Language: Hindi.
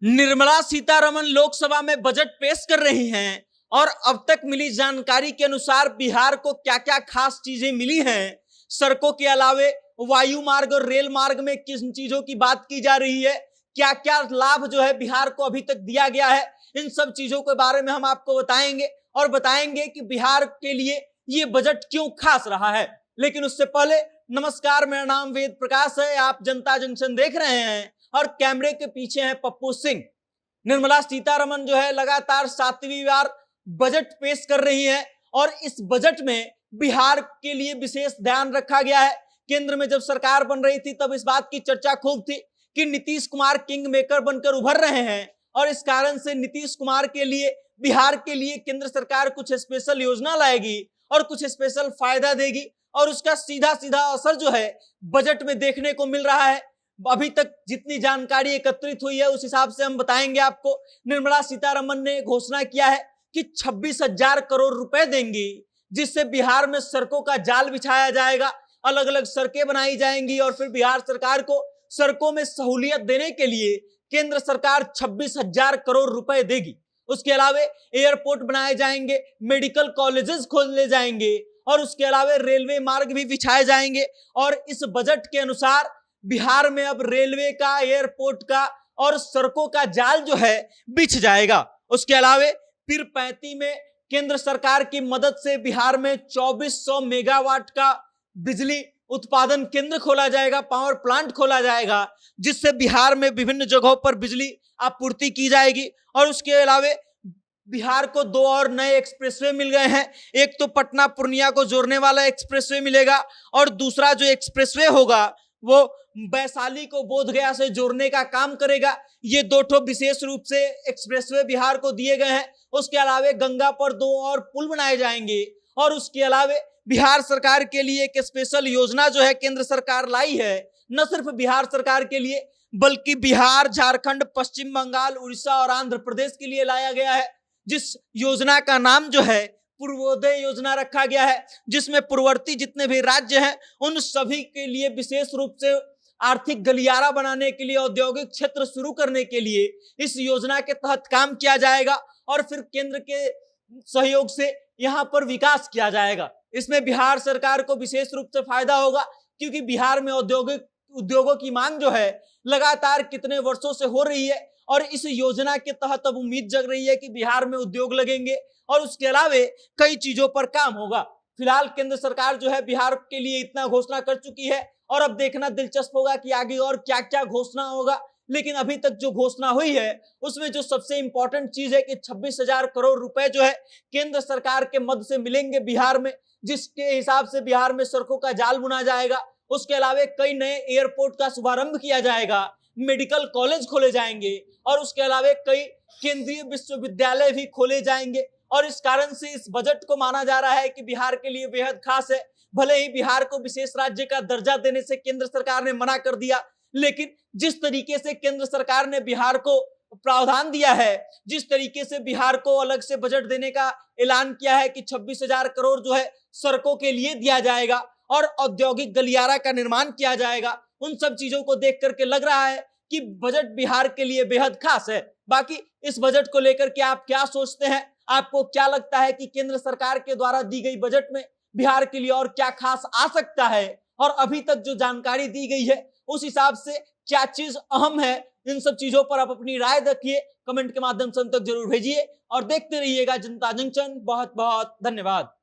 निर्मला सीतारमण लोकसभा में बजट पेश कर रही हैं और अब तक मिली जानकारी के अनुसार बिहार को क्या क्या खास चीजें मिली हैं, सड़कों के अलावे वायु मार्ग और रेल मार्ग में किन चीजों की बात की जा रही है, क्या क्या लाभ जो है बिहार को अभी तक दिया गया है, इन सब चीजों के बारे में हम आपको बताएंगे और बताएंगे कि बिहार के लिए ये बजट क्यों खास रहा है। लेकिन उससे पहले नमस्कार, मेरा नाम वेद प्रकाश है, आप जनता जंक्शन देख रहे हैं और कैमरे के पीछे हैं पप्पू सिंह। निर्मला सीतारमण जो है लगातार 7वीं बार बजट पेश कर रही है और इस बजट में बिहार के लिए विशेष ध्यान रखा गया है। केंद्र में जब सरकार बन रही थी तब इस बात की चर्चा खूब थी कि नीतीश कुमार किंग मेकर बनकर उभर रहे हैं और इस कारण से नीतीश कुमार के लिए, बिहार के लिए केंद्र सरकार कुछ स्पेशल योजना लाएगी और कुछ स्पेशल फायदा देगी और उसका सीधा सीधा असर जो है बजट में देखने को मिल रहा है। अभी तक जितनी जानकारी एकत्रित हुई है उस हिसाब से हम बताएंगे आपको। निर्मला सीतारमण ने घोषणा किया है कि 26,000 करोड़ रुपए देंगी, जिससे बिहार में सड़कों का जाल बिछाया जाएगा, अलग अलग सड़कें बनाई जाएंगी और फिर बिहार सरकार को सड़कों में सहूलियत देने के लिए केंद्र सरकार 26,000 करोड़ रुपए देगी। उसके अलावा एयरपोर्ट बनाए जाएंगे, मेडिकल कॉलेजेस खोले जाएंगे और उसके अलावा रेलवे मार्ग भी बिछाए जाएंगे और इस बजट के अनुसार बिहार में अब रेलवे का, एयरपोर्ट का और सड़कों का जाल जो है बिछ जाएगा। उसके अलावा फिर 35 में केंद्र सरकार की मदद से बिहार में 2400 मेगावाट का बिजली उत्पादन केंद्र खोला जाएगा, पावर प्लांट खोला जाएगा, जिससे बिहार में विभिन्न जगहों पर बिजली आपूर्ति की जाएगी। और उसके अलावा बिहार को 2 और नए एक्सप्रेसवे मिल गए हैं। एक तो पटना पूर्णिया को जोड़ने वाला एक्सप्रेसवे मिलेगा और दूसरा जो एक्सप्रेसवे होगा वो वैशाली को बोधगया से जोड़ने का काम करेगा। ये 2 ठो विशेष रूप से एक्सप्रेसवे बिहार को दिए गए हैं। उसके अलावा गंगा पर 2 और पुल बनाए जाएंगे और उसके अलावा बिहार सरकार के लिए एक स्पेशल योजना जो है केंद्र सरकार लाई है, न सिर्फ बिहार सरकार के लिए बल्कि बिहार, झारखंड, पश्चिम बंगाल, उड़ीसा और आंध्र प्रदेश के लिए लाया गया है, जिस योजना का नाम जो है पूर्वोदय योजना रखा गया है, जिसमें पूर्ववर्ती जितने भी राज्य हैं उन सभी के लिए विशेष रूप से आर्थिक गलियारा बनाने के लिए, औद्योगिक क्षेत्र शुरू करने के लिए इस योजना के तहत काम किया जाएगा और फिर केंद्र के सहयोग से यहाँ पर विकास किया जाएगा। इसमें बिहार सरकार को विशेष रूप से फायदा होगा क्योंकि बिहार में उद्योगों की मांग जो है लगातार कितने वर्षों से हो रही है और इस योजना के तहत अब उम्मीद जग रही है कि बिहार में उद्योग लगेंगे और उसके अलावा कई चीजों पर काम होगा। फिलहाल केंद्र सरकार जो है बिहार के लिए इतना घोषणा कर चुकी है और अब देखना दिलचस्प होगा कि आगे और क्या क्या घोषणा होगा। लेकिन अभी तक जो घोषणा हुई है उसमें जो सबसे इंपॉर्टेंट चीज है कि 26,000 करोड़ रुपए जो है केंद्र सरकार के मद से मिलेंगे बिहार में, जिसके हिसाब से बिहार में सड़कों का जाल बुना जाएगा। उसके अलावा कई नए एयरपोर्ट का शुभारंभ किया जाएगा, मेडिकल कॉलेज खोले जाएंगे और उसके अलावा कई केंद्रीय विश्वविद्यालय भी खोले जाएंगे और इस कारण से इस बजट को माना जा रहा है कि बिहार के लिए बेहद खास है। भले ही बिहार को विशेष राज्य का दर्जा देने से केंद्र सरकार ने मना कर दिया, लेकिन जिस तरीके से केंद्र सरकार ने बिहार को प्रावधान दिया है, जिस तरीके से बिहार को अलग से बजट देने का ऐलान किया है कि 26,000 करोड़ जो है सड़कों के लिए दिया जाएगा और औद्योगिक गलियारा का निर्माण किया जाएगा, उन सब चीजों को देख करके लग रहा है कि बजट बिहार के लिए बेहद खास है। बाकी इस बजट को लेकर के आप क्या सोचते हैं? आपको क्या लगता है कि केंद्र सरकार के द्वारा दी गई बजट में बिहार के लिए और क्या खास आ सकता है और अभी तक जो जानकारी दी गई है उस हिसाब से क्या चीज अहम है? इन सब चीजों पर आप अपनी राय रखिए, कमेंट के माध्यम से हम तक जरूर भेजिए और देखते रहिएगा जनता जंक्शन। बहुत बहुत धन्यवाद।